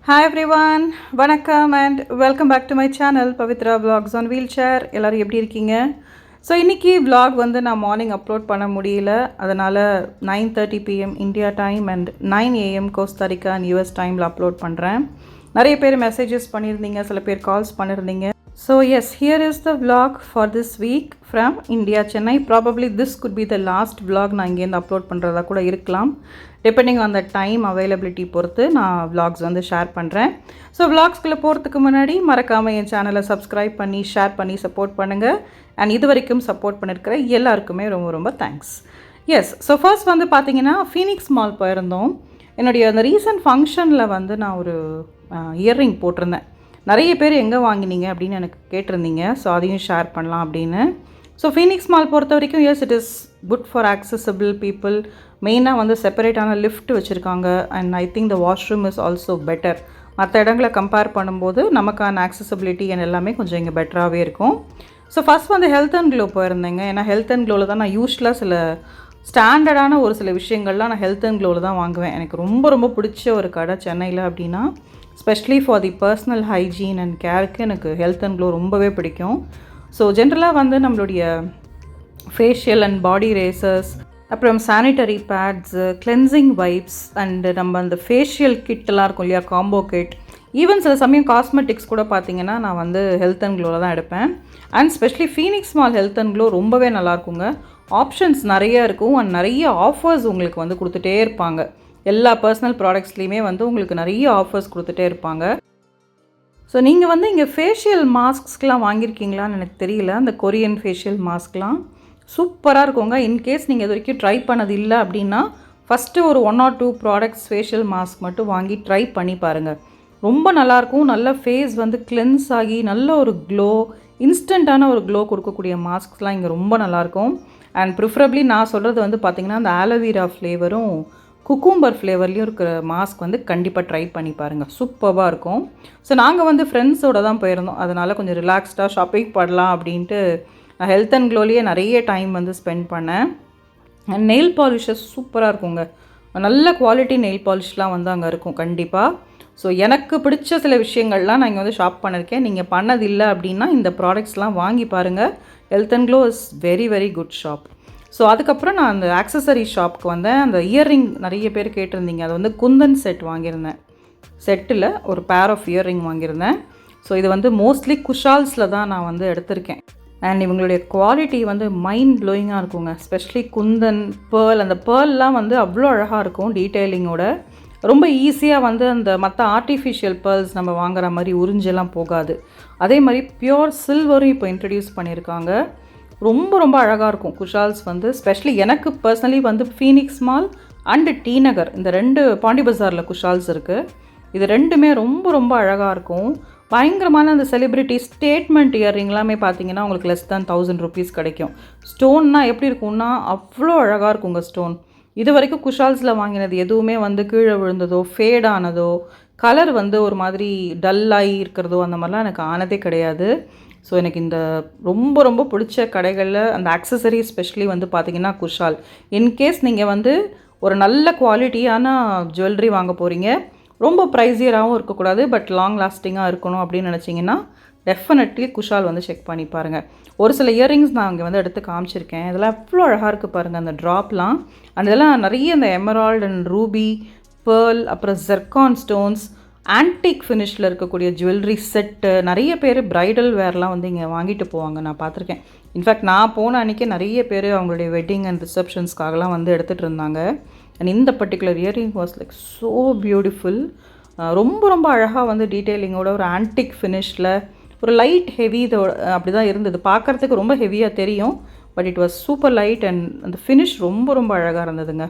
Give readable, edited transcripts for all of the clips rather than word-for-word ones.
Hi everyone, வணக்கம் and welcome back to my channel Pavitra Vlogs on Wheelchair. எல்லாரும் எப்படி இருக்கீங்க? ஸோ இன்றைக்கி vlog வந்து நான் மார்னிங் அப்லோட் பண்ண முடியல. அதனால் 9:30 PM India time and 9 AM Costa Rica and US டைமில் அப்லோட் பண்ணுறேன். நிறைய பேர் மெசேஜஸ் பண்ணியிருந்தீங்க, சில பேர் கால்ஸ் பண்ணியிருந்தீங்க. So yes, here is the vlog for this week from India, Chennai. Probably this could be the last vlog நான் இங்கேருந்து அப்லோட் பண்ணுறதா கூட இருக்கலாம். Depending on the time availability பொறுத்து நான் vlogs வந்து ஷேர் பண்ணுறேன். ஸோ vlogsக்குள்ளே போகிறதுக்கு முன்னாடி மறக்காமல் என் சேனலை சப்ஸ்கிரைப் பண்ணி ஷேர் பண்ணி சப்போர்ட் பண்ணுங்கள். அண்ட் இது வரைக்கும் சப்போர்ட் பண்ணியிருக்கிற எல்லாருக்குமே ரொம்ப ரொம்ப தேங்க்ஸ். எஸ், ஸோ ஃபர்ஸ்ட் வந்து பார்த்தீங்கன்னா ஃபீனிக்ஸ் மால் போயிருந்தோம். என்னுடைய அந்த ரீசன்ட் ஃபங்க்ஷனில் வந்து நான் ஒரு இயர்ரிங் போட்டிருந்தேன். நிறைய பேர் எங்கே வாங்கினீங்க அப்படின்னு எனக்கு கேட்டிருந்தீங்க. ஸோ அதையும் ஷேர் பண்ணலாம் அப்படின்னு. ஸோ ஃபீனிக்ஸ் மால் பொறுத்த வரைக்கும் yes, it is good for accessible people. மெயினாக வந்து செப்பரேட்டான லிஃப்ட் வச்சுருக்காங்க. And I think the washroom is also better. மற்ற இடங்களை கம்பேர் பண்ணும்போது நமக்கான ஆக்சசபிலிட்டி அண்ட் எல்லாமே கொஞ்சம் இங்கே பெட்டராகவே இருக்கும். ஸோ ஃபஸ்ட் வந்து ஹெல்த் அண்ட் க்ளோ போயிருந்தேங்க. ஏன்னா ஹெல்த் அண்ட் க்ளோவில் தான் நான் யூஸ்வலாக சில ஸ்டாண்டர்டான ஒரு சில விஷயங்கள்லாம் நான் ஹெல்த் அண்ட் க்ளோவில் தான் வாங்குவேன். எனக்கு ரொம்ப ரொம்ப பிடிச்ச ஒரு கடை சென்னையில் அப்படின்னா specially for the personal hygiene and கேருக்கு எனக்கு ஹெல்த் அண்ட் க்ளோ ரொம்பவே பிடிக்கும். ஸோ ஜென்ரலாக வந்து நம்மளுடைய ஃபேஷியல் அண்ட் பாடி ரேசர்ஸ், அப்புறம் sanitary pads, cleansing wipes and நம்ம அந்த ஃபேஷியல் கிட்டெல்லாம் இருக்கும் இல்லையா, காம்போ கிட், ஈவன் சில சமயம் காஸ்மெட்டிக்ஸ் கூட பார்த்திங்கன்னா நான் வந்து ஹெல்த் அண்ட் க்ளோவில் தான் எடுப்பேன். And specially Phoenix mall Health and Glow ரொம்பவே நல்லாயிருக்குங்க. ஆப்ஷன்ஸ் நிறைய இருக்கும் அண்ட் நிறைய ஆஃபர்ஸ் உங்களுக்கு வந்து கொடுத்துட்டே இருப்பாங்க. எல்லா பர்சனல் ப்ராடக்ட்ஸ்லேயுமே வந்து உங்களுக்கு நிறைய ஆஃபர்ஸ் கொடுத்துட்டே இருப்பாங்க. ஸோ நீங்கள் வந்து இங்கே ஃபேஷியல் மாஸ்க்ஸ்க்கெலாம் வாங்கியிருக்கீங்களான்னு எனக்கு தெரியல. அந்த கொரியன் ஃபேஷியல் மாஸ்க்லாம் சூப்பராக இருக்குங்க. இன்கேஸ் நீங்கள் இது வரைக்கும் ட்ரை பண்ணது இல்லை அப்படின்னா ஃபஸ்ட்டு ஒரு 1 or 2 ப்ராடக்ட்ஸ் ஃபேஷியல் மாஸ்க் மட்டும் வாங்கி ட்ரை பண்ணி பாருங்கள். ரொம்ப நல்லாயிருக்கும். நல்ல ஃபேஸ் வந்து கிளென்ஸ் ஆகி நல்ல ஒரு க்ளோ, இன்ஸ்டண்ட்டான ஒரு க்ளோ கொடுக்கக்கூடிய மாஸ்க்ஸ்லாம் இங்கே ரொம்ப நல்லாயிருக்கும். அண்ட் ப்ரிஃபரபிளி நான் சொல்கிறது வந்து பார்த்திங்கன்னா அந்த ஆலோவேரா ஃப்ளேவரும் குக்கும்பர் ஃப்ளேவர்லேயும் இருக்கிற மாஸ்க் வந்து கண்டிப்பாக ட்ரை பண்ணி பாருங்கள். சூப்பராக இருக்கும். ஸோ நாங்கள் வந்து ஃப்ரெண்ட்ஸோடு தான் போயிருந்தோம். அதனால் கொஞ்சம் ரிலாக்ஸ்டாக ஷாப்பிங் பண்ணலாம் அப்படின்ட்டு நான் ஹெல்த் அண்ட் க்ளோலேயே நிறைய டைம் வந்து ஸ்பெண்ட் பண்ணேன். அண்ட் நெயில் பாலிஷஸ் சூப்பராக இருக்குங்க. நல்ல குவாலிட்டி நெயில் பாலிஷ்லாம் வந்து அங்கே இருக்கும் கண்டிப்பாக. ஸோ எனக்கு பிடிச்ச சில விஷயங்கள்லாம் நான் இங்கே வந்து ஷாப் பண்ணியிருக்கேன். நீங்கள் பண்ணதில்லை அப்படின்னா இந்த ப்ராடக்ட்ஸ்லாம் வாங்கி பாருங்கள். Health and Glow is very very good shop. So அதுக்கப்புறம் நான் அந்த ஆக்சசரி ஷாப்புக்கு வந்தேன். அந்த இயர்ரிங் நிறைய பேர் கேட்டிருந்தீங்க. அது வந்து குந்தன் செட் வாங்கியிருந்தேன். செட்டில் ஒரு பேர் ஆஃப் இயர்ரிங் வாங்கியிருந்தேன். ஸோ இது வந்து மோஸ்ட்லி குஷால்ஸில் தான் நான் வந்து எடுத்திருக்கேன். அண்ட் இவங்களுடைய குவாலிட்டி வந்து மைண்ட் ப்ளோயிங்காக இருக்குங்க. ஸ்பெஷலி குந்தன் பேர்ல், அந்த பேர்ல்லாம் வந்து அவ்வளோ அழகாக இருக்கும் டீட்டெயிலிங்கோட. ரொம்ப ஈஸியாக வந்து அந்த மற்ற ஆர்டிஃபிஷியல் பேர்ல்ஸ் நம்ம வாங்குற மாதிரி உறிஞ்செல்லாம் போகாது. அதே மாதிரி பியோர் சில்வரும் இப்போ இன்ட்ரடியூஸ் பண்ணியிருக்காங்க. ரொம்ப ரொம்ப அழகாக இருக்கும் குஷால்ஸ் வந்து. ஸ்பெஷலி எனக்கு பர்சனலி வந்து ஃபீனிக்ஸ் மால் அண்டு டி நகர், இந்த 2 பாண்டி பஜாரில் குஷால்ஸ் இருக்குது. இது ரெண்டுமே ரொம்ப ரொம்ப அழகாக இருக்கும். பயங்கரமான அந்த செலிப்ரிட்டி ஸ்டேட்மெண்ட் இயர்ரிங்லாமே பார்த்தீங்கன்னா உங்களுக்கு லெஸ் தேன் 1000 rupees கிடைக்கும். ஸ்டோன்னா எப்படி இருக்கும்னா அவ்வளோ அழகாக இருக்குங்க ஸ்டோன். இது வரைக்கும் குஷால்ஸில் வாங்கினது எதுவுமே வந்து கீழே விழுந்ததோ, ஃபேடானதோ, கலர் வந்து ஒரு மாதிரி டல்லாகி இருக்கிறதோ அந்த மாதிரிலாம் எனக்கு ஆனதே கிடையாது. ஸோ எனக்கு இந்த ரொம்ப ரொம்ப பிடிச்ச கடைகளில் அந்த ஆக்சசரி ஸ்பெஷலி வந்து பார்த்திங்கன்னா குஷால். இன்கேஸ் நீங்கள் வந்து ஒரு நல்ல குவாலிட்டியான ஜுவல்லரி வாங்க போகிறீங்க, ரொம்ப ப்ரைஸியராகவும் இருக்கக்கூடாது, பட் லாங் லாஸ்டிங்காக இருக்கணும் அப்படின்னு நினச்சிங்கன்னா டெஃபினெட்லி குஷால் வந்து செக் பண்ணி பாருங்கள். ஒரு சில இயர்ரிங்ஸ் நான் அங்கே வந்து எடுத்து காமிச்சிருக்கேன். இதெல்லாம் எவ்வளோ அழகாக இருக்குது பாருங்கள் அந்த ட்ராப்லாம். அந்த இதெல்லாம் நிறைய அந்த எமரால்டு அண்ட் ரூபி, பேர்ல், அப்புறம் ஜெர்கான் ஸ்டோன்ஸ், ஆன்டிக் ஃபினிஷில் இருக்கக்கூடிய ஜுவல்லரி செட்டு, நிறைய பேர் ப்ரைடல் வேர்லாம் வந்து இங்கே வாங்கிட்டு போவாங்க, நான் பார்த்துருக்கேன். இன்ஃபேக்ட் நான் போன அன்றைக்கி நிறைய பேர் அவங்களுடைய வெட்டிங் அண்ட் ரிசப்ஷன்ஸ்க்காகலாம் வந்து எடுத்துகிட்டு இருந்தாங்க. அண்ட் இந்த particular earring was like so beautiful. ரொம்ப ரொம்ப அழகாக வந்து டீட்டெயிலிங்கோட ஒரு ஆன்டிக் ஃபினிஷில் ஒரு லைட் ஹெவி இதோட அப்படி தான் இருந்தது. பார்க்குறதுக்கு ரொம்ப ஹெவியாக தெரியும், but it was super light and அந்த ஃபினிஷ் ரொம்ப ரொம்ப அழகாக இருந்ததுங்க.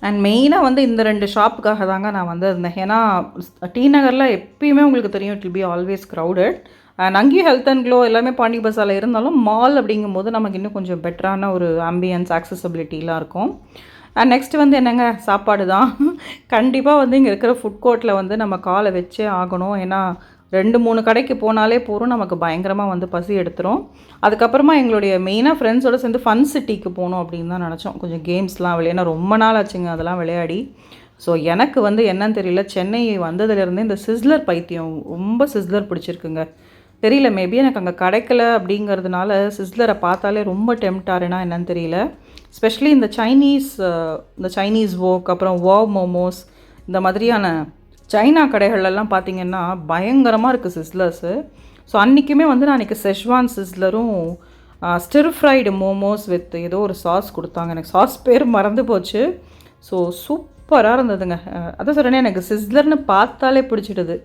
அண்ட் மெயினாக வந்து இந்த 2 ஷாப்புக்காக தாங்க நான் வந்து இருந்தேன். ஏன்னா டி நகரில் எப்பயுமே உங்களுக்கு தெரியும் it will be always crowded. And அங்கேயும் ஹெல்த் அண்ட் க்ளோ எல்லாமே பாண்டி பஸாரில் இருந்தாலும் மால் அப்படிங்கும்போது நமக்கு இன்னும் கொஞ்சம் பெட்டரான ஒரு ஆம்பியன்ஸ், ஆக்சசபிலிட்டிலாம் இருக்கும். அண்ட் நெக்ஸ்ட் வந்து என்னங்க, சாப்பாடு தான். கண்டிப்பாக வந்து இங்கே இருக்கிற ஃபுட் கோர்ட்டில் வந்து நம்ம காலை வச்சே ஆகணும். ஏன்னா 2-3 கடைக்கு போனாலே போகிறோம், நமக்கு பயங்கரமாக வந்து பசி எடுத்துரும். அதுக்கப்புறமா எங்களுடைய மெயினாக ஃப்ரெண்ட்ஸோடு சேர்ந்து ஃபன் சிட்டிக்கு போகணும் அப்படின்னு தான் நினச்சோம். கொஞ்சம் கேம்ஸ்லாம் ஏன்னா ரொம்ப நாள் ஆச்சுங்க அதெல்லாம் விளையாடி. ஸோ எனக்கு வந்து என்னன்னு தெரியல, சென்னை வந்ததுலேருந்தே இந்த சிஸ்லர் பைத்தியம், ரொம்ப சிஸ்லர் பிடிச்சிருக்குங்க. தெரியல, மேபி எனக்கு அங்கே கிடைக்கல அப்படிங்கிறதுனால சிஸ்லரை பார்த்தாலே ரொம்ப டெம்ப்ட் ஆறேனா என்னன்னு தெரியல. ஸ்பெஷலி இந்த சைனீஸ் வோக், அப்புறம் வாவ் மோமோஸ், இந்த மாதிரியான சைனா கடைகள்லாம் பார்த்திங்கன்னா பயங்கரமாக இருக்குது சிஸ்லர்ஸு. ஸோ அன்றைக்குமே வந்து நான் அன்றைக்கி செஷ்வான் சிஸ்லரும் ஸ்டிர் ஃப்ரைடு மோமோஸ் வித் ஏதோ ஒரு சாஸ் கொடுத்தாங்க. எனக்கு சாஸ் பேர் மறந்து போச்சு. ஸோ சூப்பராக இருந்ததுங்க. அதான் சொல்கிறேனே, எனக்கு சிஸ்லர்னு பார்த்தாலே பிடிச்சிடுது.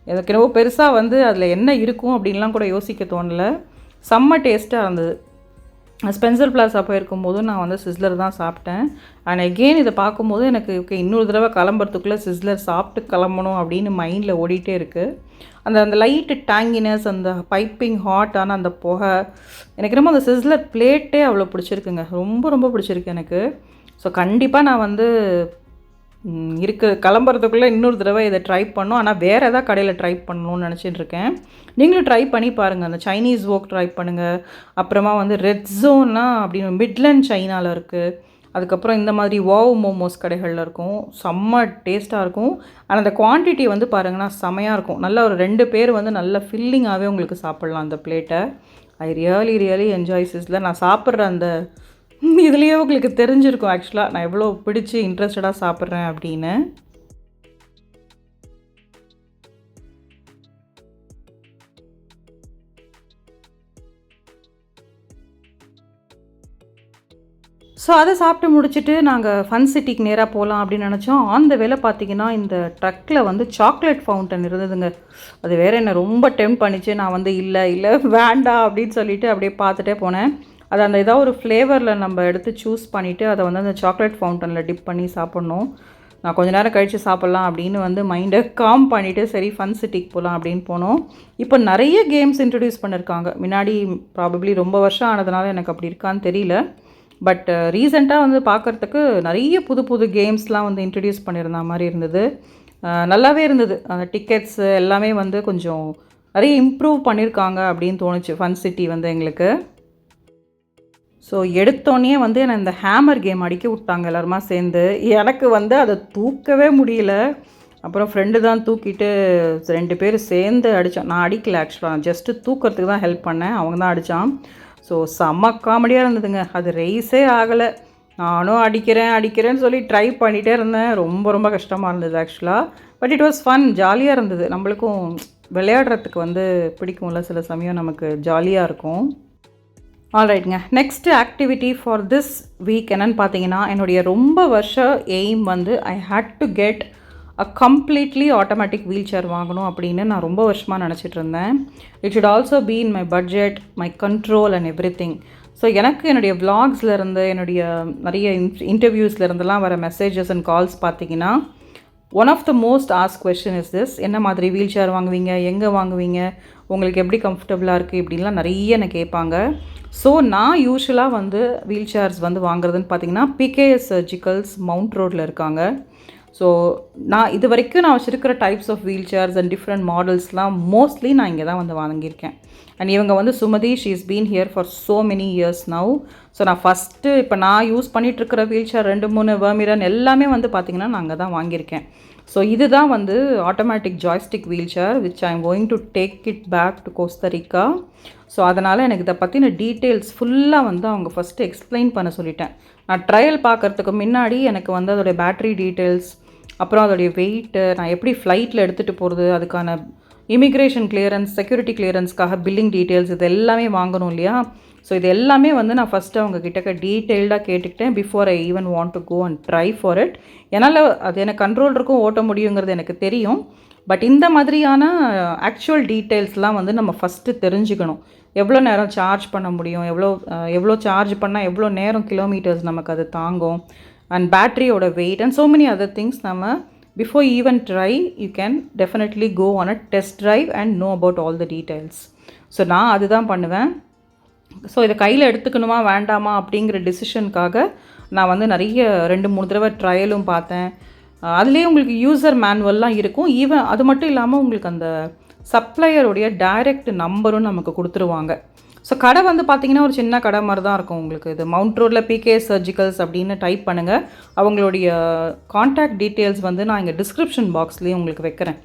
எனக்கு என்னவோ பெருசாக வந்து அதில் என்ன இருக்கும் அப்படின்லாம் கூட யோசிக்க தோணலை. செம்ம டேஸ்ட்டாக இருந்தது. ஸ்பென்சர் பிளாஸா போயிருக்கும்போது நான் வந்து சிஸ்லர் தான் சாப்பிட்டேன். அண்ட் எகெயின் இதை பார்க்கும்போது எனக்கு ஓகே, இன்னொரு தடவை கிளம்புறதுக்குள்ளே சிஸ்லர் சாப்பிட்டு கிளம்பணும் அப்படின்னு மைண்டில் ஓடிட்டே இருக்குது. அந்த லைட்டு டேங்கினஸ், அந்த பைப்பிங் ஹாட்டான அந்த புகை, எனக்கு ரொம்ப அந்த சிஸ்லர் பிளேட்டே அவ்வளோ பிடிச்சிருக்குங்க. ரொம்ப ரொம்ப பிடிச்சிருக்கு எனக்கு. ஸோ கண்டிப்பாக நான் வந்து கிளம்புறதுக்குள்ளே இன்னொரு தடவை இதை ட்ரை பண்ணணும். ஆனால் வேறு எதாவது கடையில் ட்ரை பண்ணணும்னு நினச்சிட்டு இருக்கேன். நீங்களும் ட்ரை பண்ணி பாருங்கள். அந்த சைனீஸ் வோக் ட்ரை பண்ணுங்கள். அப்புறமா வந்து ரெட் ஜோன்னா அப்படின்னு மிட்லண்ட் சைனாவில் இருக்குது. அதுக்கப்புறம் இந்த மாதிரி வாவ் மோமோஸ் கடைகளில் இருக்கும். செம்ம டேஸ்ட்டாக இருக்கும். ஆனால் அந்த குவான்டிட்டி வந்து பாருங்கன்னா செம்மையாக இருக்கும். நல்லா ஒரு 2 பேர் வந்து நல்ல ஃபில்லிங்காகவே உங்களுக்கு சாப்பிட்லாம் அந்த பிளேட்டை. I really enjoy sizzler. நான் சாப்பிட்ற அந்த இதுலேயே உங்களுக்கு தெரிஞ்சிருக்கும் ஆக்சுவலாக நான் எவ்வளோ பிடிச்சி இன்ட்ரெஸ்டடாக சாப்பிட்றேன் அப்படின்னு. ஸோ அதை சாப்பிட்டு முடிச்சுட்டு நாங்கள் ஃபன் சிட்டிக்கு நேராக போகலாம் அப்படின்னு நினச்சோம். அந்த வேலை பார்த்திங்கன்னா இந்த ட்ரக்கில் வந்து சாக்லேட் ஃபவுண்டன் இருந்ததுங்க. அது வேறு என்ன ரொம்ப டெம்ப் பண்ணிச்சு. நான் வந்து இல்லை வேண்டாம் அப்படின்னு சொல்லிவிட்டு அப்படியே பார்த்துட்டே போனேன். அது அந்த ஏதாவது ஒரு ஃப்ளேவரில் நம்ம எடுத்து சூஸ் பண்ணிவிட்டு அதை வந்து அந்த சாக்லேட் ஃபவுண்டனில் டிப் பண்ணி சாப்பிட்ணும். நான் கொஞ்சம் நேரம் கழித்து சாப்பிட்லாம் அப்படின்னு வந்து மைண்டை காம் பண்ணிவிட்டு சரி ஃபன் சிட்டிக்கு போகலாம் அப்படின்னு போனோம். இப்போ நிறைய கேம்ஸ் இன்ட்ரடியூஸ் பண்ணியிருக்காங்க. முன்னாடி ப்ராபப்ளி ரொம்ப வருஷம் ஆனதுனால எனக்கு அப்படி இருக்கான்னு தெரியல. பட் ரீசெண்டாக வந்து பார்க்குறதுக்கு நிறைய புது கேம்ஸ்லாம் வந்து இன்ட்ரடியூஸ் பண்ணியிருந்த மாதிரி இருந்தது. நல்லாவே இருந்தது. அந்த டிக்கெட்ஸு எல்லாமே வந்து கொஞ்சம் நிறைய இம்ப்ரூவ் பண்ணியிருக்காங்க அப்படின்னு தோணுச்சு ஃபன் சிட்டி வந்து எங்களுக்கு. ஸோ எடுத்தோடனே வந்து என்னை இந்த ஹேமர் கேம் அடிக்க விட்டாங்க எல்லாருமா சேர்ந்து. எனக்கு வந்து அதை தூக்கவே முடியல. அப்புறம் ஃப்ரெண்டு தான் தூக்கிட்டு 2 பேர் சேர்ந்து அடித்தோம். நான் அடிக்கல ஆக்சுவலாக, ஜஸ்ட்டு தூக்கிறதுக்கு தான் ஹெல்ப் பண்ணேன். அவங்க தான் அடித்தான். ஸோ செம்ம காமெடியாக இருந்ததுங்க. அது ரேஸே ஆகலை. நானும் அடிக்கிறேன்னு சொல்லி ட்ரை பண்ணிகிட்டே இருந்தேன். ரொம்ப கஷ்டமாக இருந்தது ஆக்சுவலாக. But it was fun. ஜாலியாக இருந்தது. நம்மளுக்கும் விளையாடுறதுக்கு வந்து பிடிக்கும்ல, சில சமயம் நமக்கு ஜாலியாக இருக்கும். ஆல்ரைட்ங்க, next activity for this week என்னென்னு பார்த்தீங்கன்னா, என்னுடைய ரொம்ப வருஷ எய்ம் வந்து I had to get a completely automatic wheel chair வாங்கணும் அப்படின்னு நான் ரொம்ப வருஷமாக நினச்சிட்டு இருந்தேன். It should also be in my budget, my control and everything. So எனக்கு என்னுடைய விளாக்ஸ்லேருந்து, என்னுடைய நிறைய இன்டர்வியூஸ்லேருந்துலாம் வர மெசேஜஸ் அண்ட் கால்ஸ் பார்த்தீங்கன்னா, one of the most ask question is this: என்ன மாதிரி வீல் சேர் வாங்குவீங்க, எங்கே வாங்குவீங்க, உங்களுக்கு எப்படி கம்ஃபர்டபுளாக இருக்குது, இப்படின்லாம் நிறைய என்ன கேட்பாங்க. ஸோ நான் யூஸ்வலாக வந்து வீல் சேர்ஸ் வந்து வாங்குறதுன்னு பார்த்தீங்கன்னா, பிகேஎஸ் சர்ஜிக்கல்ஸ் மவுண்ட் ரோடில் இருக்காங்க. ஸோ நான் இது வரைக்கும் நான் வச்சுருக்கிற types of wheel chairs and different மாடல்ஸ்லாம் மோஸ்ட்லி நான் இங்கே தான் வந்து வாங்கியிருக்கேன். அண்ட் இவங்க வந்து Sumathi, she is been here for so many years now. So நான் ஃபஸ்ட்டு இப்போ நான் யூஸ் பண்ணிகிட்ருக்கிற வீல் சேர் 2-3 வெர்மிரன் எல்லாமே வந்து பார்த்திங்கன்னா நான் அங்கே தான் வாங்கியிருக்கேன். ஸோ இதுதான் வந்து automatic joystick wheel chair which I am going to take it back to Costa Rica. So அதனால் எனக்கு இதை பற்றின டீட்டெயில்ஸ் ஃபுல்லாக வந்து அவங்க ஃபஸ்ட்டு எக்ஸ்பிளைன் பண்ண சொல்லிட்டேன். நான் ட்ரையல் பார்க்குறதுக்கு முன்னாடி எனக்கு வந்து அதோடைய பேட்ரி டீட்டெயில்ஸ், அப்புறம் அதோடைய வெயிட்டு, நான் எப்படி ஃப்ளைட்டில் எடுத்துகிட்டு போகிறது, அதுக்கான இமிக்ரேஷன் கிளியரன்ஸ், செக்யூரிட்டி கிளியரன்ஸ்க்காக பில்லிங் டீட்டெயில்ஸ், இது எல்லாமே வாங்கணும் இல்லையா. ஸோ இது எல்லாமே வந்து நான் ஃபஸ்ட்டு அவங்க கிட்டக்க டீட்டெயில்டாக கேட்டுக்கிட்டேன் before I even want to go and try for it. என்னால் அது எனக்கு கண்ட்ரோல் இருக்கும், ஓட்ட முடியுங்கிறது எனக்கு தெரியும். பட் இந்த மாதிரியான ஆக்சுவல் டீட்டெயில்ஸ்லாம் வந்து நம்ம ஃபஸ்ட்டு தெரிஞ்சுக்கணும். எவ்வளோ நேரம் சார்ஜ் பண்ண முடியும், எவ்வளோ சார்ஜ் பண்ணால் எவ்வளோ நேரம் கிலோமீட்டர்ஸ் நமக்கு அது தாங்கும், அண்ட் பேட்ரியோட weight and so many other things. நம்ம before even try you can definitely go on a test drive and know about all the details. So நான் அதுதான் பண்ணுவேன். ஸோ இதை கையில் எடுத்துக்கணுமா வேண்டாமா அப்படிங்கிற டிசிஷனுக்காக நான் வந்து நிறைய 2-3 தடவை ட்ரையலும் பார்த்தேன். அதுலேயே உங்களுக்கு யூசர் மேனுவல்லாம் இருக்கும். ஈவன் அது மட்டும் இல்லாமல் உங்களுக்கு அந்த சப்ளையருடைய டைரக்ட் நம்பரும் நமக்கு கொடுத்துருவாங்க. ஸோ கடை வந்து பார்த்திங்கன்னா ஒரு சின்ன கடை மாதிரி தான் இருக்கும் உங்களுக்கு. இது மவுண்ட் ரோடில் பிகே சர்ஜிக்கல்ஸ் அப்படின்னு டைப் பண்ணுங்கள். அவங்களுடைய காண்டாக்ட் டீட்டெயில்ஸ் வந்து நான் இங்கே டிஸ்கிரிப்ஷன் பாக்ஸ்லேயும் உங்களுக்கு வைக்கிறேன்.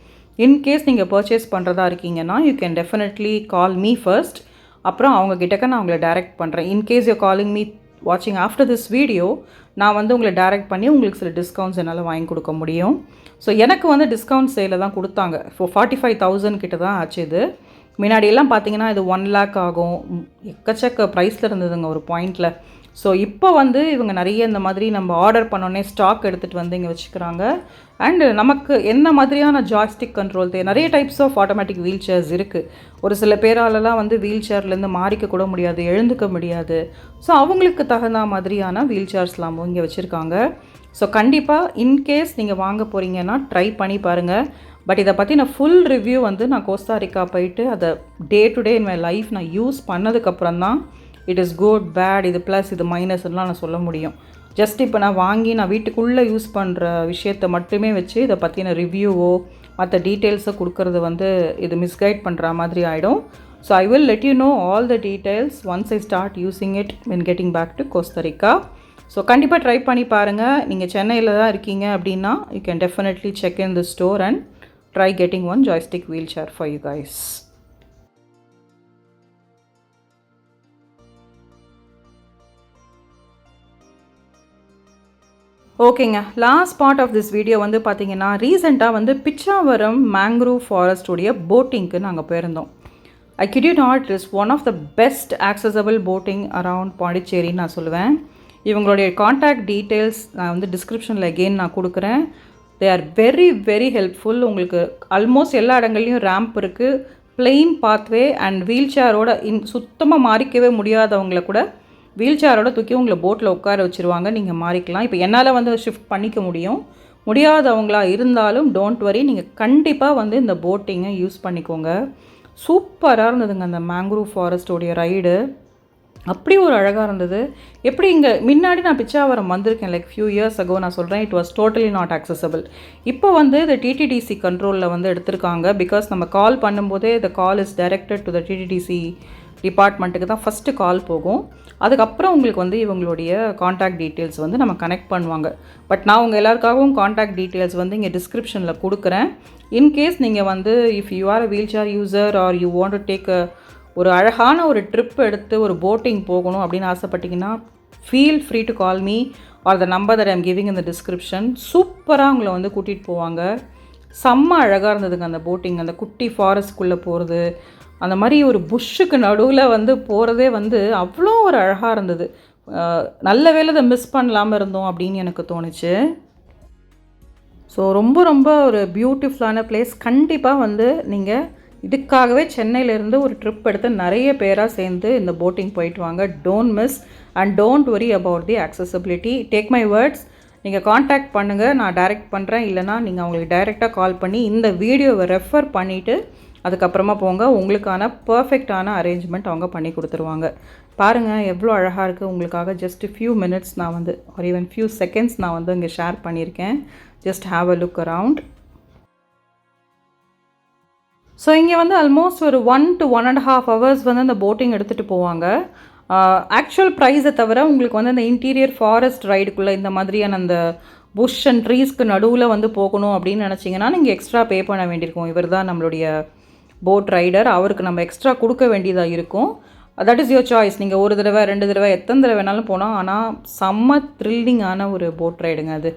இன்கேஸ் நீங்கள் பர்ச்சேஸ் பண்ணுறதா இருக்கீங்கன்னா you can definitely call me first. அப்புறம் அவங்கக்கிட்டக்க நான் உங்களை டைரக்ட் பண்ணுறேன். இன்கேஸ் யூ காலிங் மீ வாட்சிங் ஆஃப்டர் திஸ் வீடியோ, நான் வந்து உங்களை டைரக்ட் பண்ணி உங்களுக்கு சில டிஸ்கவுண்ட்ஸ் என்னால் வாங்கி கொடுக்க முடியும். ஸோ எனக்கு வந்து டிஸ்கவுண்ட் சேலில் தான் கொடுத்தாங்க. 45,000 கிட்ட தான் ஆச்சு. இது முன்னாடியெல்லாம் பார்த்தீங்கன்னா இது 1 lakh ஆகும். எக்கச்சக்க ப்ரைஸில் இருந்ததுங்க ஒரு பாயிண்டில். ஸோ இப்போ வந்து இவங்க நிறைய இந்த மாதிரி நம்ம ஆர்டர் பண்ணோன்னே ஸ்டாக் எடுத்துகிட்டு வந்து இங்கே வச்சுக்கிறாங்க. அண்டு நமக்கு என்ன மாதிரியான ஜாய்ஸ்டிக் கண்ட்ரோல் நிறைய types of automatic wheel chairs இருக்குது. ஒரு சில பேராலலாம் வந்து வீல் சேர்லேருந்து மாறிக்க கூட முடியாது, எழுந்துக்க முடியாது. ஸோ அவங்களுக்கு தகுந்த மாதிரியான வீல் சேர்ஸ்லாம் இங்கே வச்சுருக்காங்க. ஸோ கண்டிப்பாக இன்கேஸ் நீங்கள் வாங்க போகிறீங்கன்னா ட்ரை பண்ணி பாருங்கள். பட் இதை பற்றி நான் ஃபுல் ரிவ்யூ வந்து நான் கோஸ்டாரிக்கா போயிட்டு அதை day to day in my life நான் யூஸ் பண்ணதுக்கப்புறம் தான் இட் இஸ் குட் பேட், இது ப்ளஸ் இது மைனஸ்லாம் நான் சொல்ல முடியும். ஜஸ்ட் இப்போ நான் வாங்கி நான் வீட்டுக்குள்ளே யூஸ் பண்ணுற விஷயத்தை மட்டுமே வச்சு இதை பற்றின ரிவ்யூவோ மற்ற டீட்டெயில்ஸை கொடுக்கறது வந்து இது மிஸ்கைட் பண்ணுற மாதிரி ஆகிடும். So I will let you know all the details once I start using it when getting back to Costa Rica. So கண்டிப்பாக ட்ரை பண்ணி பாருங்கள். நீங்கள் சென்னையில் தான் இருக்கீங்க அப்படின்னா you can definitely check in the store and try getting one joystick wheel chair for you guys. ஓகேங்க, last part of this video வந்து பார்த்தீங்கன்னா ரீசெண்டாக வந்து பிச்சாவரம் மேங்க்ரூவ் ஃபாரஸ்ட்டுடைய போட்டிங்க்கு நாங்கள் போயிருந்தோம். I kid you not, it is one of the best accessible boating around பாண்டிச்சேரின்னு நான் சொல்லுவேன். இவங்களுடைய காண்டாக்ட் டீட்டெயில்ஸ் நான் வந்து டிஸ்கிரிப்ஷனில் அகெயின் நான் கொடுக்குறேன். They are very very helpful. உங்களுக்கு ஆல்மோஸ்ட் எல்லா இடங்கள்லையும் ரேம்ப் இருக்குது, பிளெயின் பாத்வே அண்ட் வீல் சேரோட சுத்தமாக மாறிக்கவே முடியாதவங்களை கூட வீல் சேரோட தூக்கி உங்களை போட்டில் உட்கார வச்சுருவாங்க, நீங்கள் மாறிக்கலாம். இப்போ என்னால் வந்து ஷிஃப்ட் பண்ணிக்க முடியாதவங்களா இருந்தாலும் டோன்ட் வரி, நீங்கள் கண்டிப்பாக வந்து இந்த போட்டிங்கை யூஸ் பண்ணிக்கோங்க. சூப்பராக இருந்ததுங்க அந்த மேங்க்ரூவ் ஃபாரஸ்ட்டோடைய ரைடு. அப்படி ஒரு அழகாக இருந்தது. எப்படி இங்கே முன்னாடி நான் பிச்சாவரம் வந்திருக்கேன் லைக் ஃபியூ இயர்ஸ் அகோ, நான் சொல்கிறேன் it was totally not accessible. இப்போ வந்து இந்த டிடிடிசி கண்ட்ரோலில் வந்து எடுத்திருக்காங்க. பிகாஸ் நம்ம கால் பண்ணும்போதே the call is directed to the TTDC டிபார்ட்மெண்ட்டுக்கு தான் ஃபஸ்ட்டு கால் போகும். அதுக்கப்புறம் உங்களுக்கு வந்து இவங்களுடைய காண்டாக்ட் டீட்டெயில்ஸ் வந்து நம்ம கனெக்ட் பண்ணுவாங்க. பட் நான் உங்கள் எல்லாருக்காகவும் காண்டாக்ட் டீட்டெயில்ஸ் வந்து இங்கே டிஸ்கிரிப்ஷனில் கொடுக்குறேன். இன்கேஸ் நீங்கள் வந்து if you are a wheel chair user or you want to take ஒரு அழகான ஒரு ட்ரிப் எடுத்து ஒரு போட்டிங் போகணும் அப்படின்னு ஆசைப்பட்டிங்கன்னா feel free to call me or the number that I'm giving in the description. சூப்பராக உங்களை வந்து கூட்டிகிட்டு போவாங்க. செம்ம அழகாக இருந்ததுங்க அந்த போட்டிங். அந்த குட்டி ஃபாரஸ்ட்குள்ளே போகிறது, அந்த மாதிரி ஒரு புஷ்ஷுக்கு நடுவில் வந்து போகிறதே வந்து அவ்வளோ ஒரு அழகாக இருந்தது. நல்ல வேளை இதை மிஸ் பண்ணலாமல் இருந்தோம் அப்படின்னு எனக்கு தோணுச்சு. ஸோ ரொம்ப ரொம்ப ஒரு பியூட்டிஃபுல்லான பிளேஸ். கண்டிப்பாக வந்து நீங்கள் இதுக்காகவே சென்னையிலேருந்து ஒரு ட்ரிப் எடுத்து நிறைய பேராக சேர்ந்து இந்த போட்டிங் போயிட்டு வாங்க. Don't miss and don't worry about the accessibility. Take my words, நீங்கள் காண்டாக்ட் பண்ணுங்கள், நான் டைரக்ட் பண்ணுறேன். இல்லைனா நீங்கள் அவங்களுக்கு டைரெக்டாக கால் பண்ணி இந்த வீடியோவை ரெஃபர் பண்ணிவிட்டு அதுக்கப்புறமா போங்க. உங்களுக்கான பர்ஃபெக்டான அரேஞ்ச்மெண்ட் அவங்க பண்ணி கொடுத்துருவாங்க. பாருங்கள் எவ்வளோ அழகாக இருக்குது. உங்களுக்காக ஜஸ்ட் ஃபியூ மினிட்ஸ் நான் வந்து ஒரு ஈவன் ஃபியூ செகண்ட்ஸ் நான் வந்து இங்கே ஷேர் பண்ணியிருக்கேன். Just have a look around. So இங்கே வந்து ஆல்மோஸ்ட் ஒரு 1 to 1.5 hours வந்து அந்த போட்டிங் எடுத்துகிட்டு போவாங்க. ஆக்சுவல் ப்ரைஸை தவிர உங்களுக்கு வந்து அந்த இன்டீரியர் ஃபாரஸ்ட் ரைடுக்குள்ளே இந்த மாதிரியான அந்த புஷ் அண்ட் ட்ரீஸ்க்கு நடுவில் வந்து போகணும் அப்படின்னு நினச்சிங்கன்னா நீங்கள் எக்ஸ்ட்ரா பே பண்ண வேண்டியிருக்கும். இவர் தான் நம்மளுடைய போட் ரைடர், அவருக்கு நம்ம எக்ஸ்ட்ரா கொடுக்க வேண்டியதாக இருக்கும். That is your choice. நீங்கள் ஒரு தடவை 2 தடவை எத்தனை தடவை வேணாலும் போனால். ஆனால் செம்ம த்ரில்லிங்கான ஒரு போட் ரைடுங்க அது.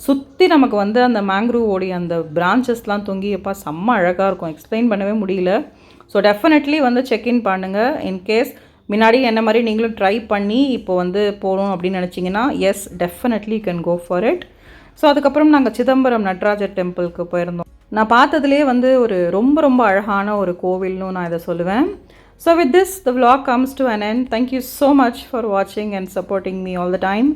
சுற்றி நமக்கு வந்து அந்த மேங்க்ரூவோடைய அந்த பிரான்ச்சஸ்லாம் தொங்கியப்பா செம்ம அழகாக இருக்கும். எக்ஸ்பிளைன் பண்ணவே முடியல. ஸோ டெஃபினெட்லி வந்து செக்இன் பண்ணுங்கள். இன்கேஸ் முன்னாடி என்ன மாதிரி நீங்களும் ட்ரை பண்ணி இப்போ வந்து போகணும் அப்படின்னு நினச்சிங்கன்னா yes definitely you can go for it. So அதுக்கப்புறம் நாங்கள் சிதம்பரம் நடராஜர் டெம்பிளுக்கு போயிருந்தோம். நான் பார்த்ததுலேயே வந்து ஒரு ரொம்ப ரொம்ப அழகான ஒரு கோவில்னு நான் இதை சொல்லுவேன். So with this, the vlog comes to an end. Thank you so much for watching and supporting me all the time.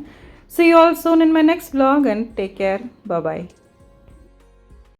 See you all soon in my next vlog and take care. Bye bye.